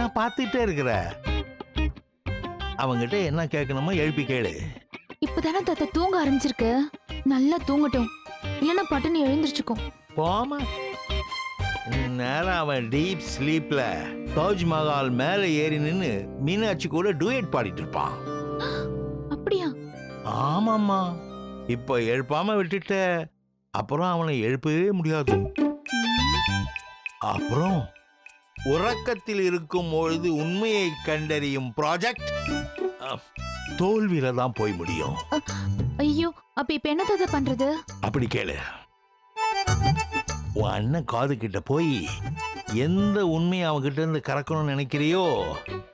என்ன பார்த்துட்டே இருக்கிற? அவங்கிட்ட என்ன கேட்கணுமோ எழுப்பி கேளு. இப்பதானே தாத்தா தூங்க ஆரம்பிச்சிருக்கு, நல்லா தூங்கட்டும், இல்லைன்னா பட்டுன்னு எழுந்திருச்சுக்கும். போமா, நேரம் அவன் டீப் ஸ்லீப்ல தாஜ்மஹால் மேல ஏறி நின்னு மீனாட்சி கூட டூயட் பாடிட்டு இருப்பான். அப்படியா? ஆமாம்மா, இப்ப எழுப்பாம விட்டுட்ட அப்புறம் அவனை எழுப்பவே முடியாது. அப்புறம் உறக்கத்தில் இருக்கும் பொழுது உண்மையை கண்டறியும் ப்ராஜெக்ட் தோல்வியில தான் போய் முடியும். ஐயோ, அப்ப இப்ப என்ன தாத்தா பண்றது? அப்படி கேளு. உன் அண்ணன் காது கிட்ட போய் எந்த உண்மையை அவகிட்ட இருந்து கறக்கணும்னு நினைக்கிறியோ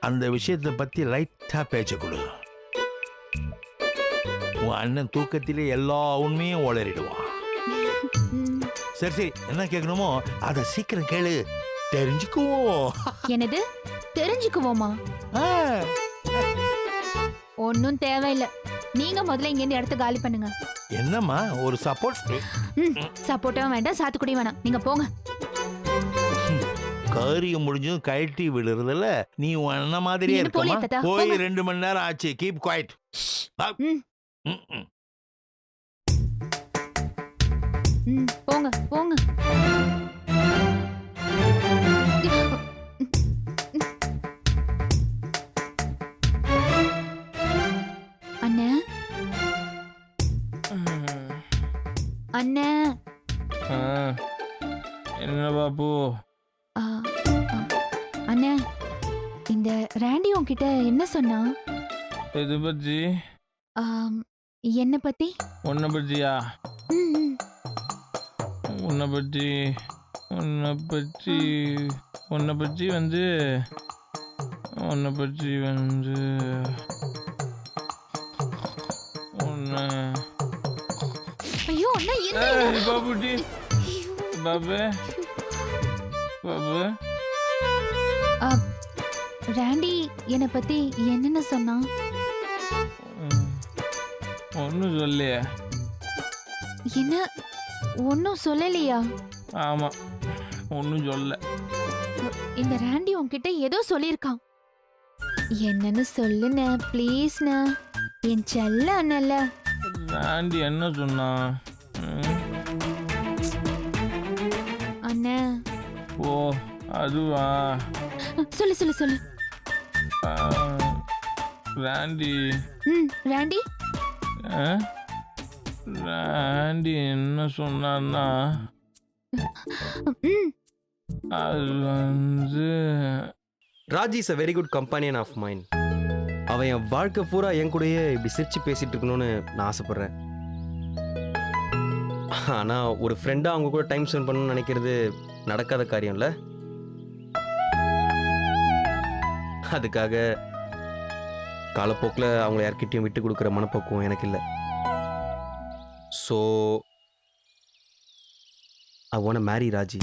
அந்த விஷயத்தை பத்தி லைட்டா பேச்ச கொடு. உன் அண்ணன் தூக்கத்திலே எல்லா உண்மையும் உளறிடுவான். சரி சரி, என்ன கேட்கணுமோ அதை சீக்கிரம் கேளு, தெரிஞ்சுக்குவோம். என்னது தெரிஞ்சுக்குவோமா? ஒன்னும் தேவையில்லை, நீங்க முதல்ல இங்க இருந்து இடத்த காலி பண்ணுங்க. என்னம்மா ஒரு சப்போர்ட்? சப்போர்ட்டும் வேண்டாம், சாத்துக்குடியும் வேணாம், நீங்க போங்க. காரியம் முடிஞ்சதும் கழட்டி விடுறதுல நீ உன் அண்ணன் மாதிரியே இருக்கமா? போய் 2 மணி நேரம் ஆச்சு. Keep quiet. போங்க போங்க. அண்ணே அண்ணே. என்ன பாப்பு? அண்ணே, இந்த ராண்டி உன்கிட்ட என்ன சொன்னா? எது பத்தி? என்ன பத்தி? உன்னை பத்தியா? உன்னை பத்தி வந்து ஐயோ அண்ணா, பாப்புட்டி, பாபு பாபு. ராண்டி என்னை பத்தி என்னென்ன சொன்னா? ஒன்னும் சொல்லையே. என்ன ஒன்னும் சொல்லலையா? ஆமா, ஒன்னும் சொல்ல. இந்த ராண்டி உன்கிட்ட ஏதோ சொல்லியிருக்கான். என்னன்னு சொல்லுண்ண ப்ளீஸ்ண்ண, என் செல்ல அண்ணல்ல. ராண்டி என்ன சொன்னா? அண்ணா. ஓ அதுவா? சொல்லு சொல்லு சொல்லு. ராண்டி ராண்டி ராண்டி என்ன சொன்னான்னா, அது வந்து Raj is a very good companion of mind. அவன் என் வாழ்க்கை பூரா என் கூடயே இப்படி சிரிச்சு பேசிட்டு இருக்கணும்னு நான் ஆசைப்படுறேன். ஆனால் ஒரு ஃப்ரெண்டாக அவங்க கூட டைம் ஸ்பெண்ட் பண்ணணும்னு நினைக்கிறது நடக்காத காரியம்ல. அதுக்காக காலப்போக்கில் அவங்கள யார்கிட்டையும் விட்டு கொடுக்குற மனப்போக்குவம் எனக்கு இல்லை. So I want to marry Raji.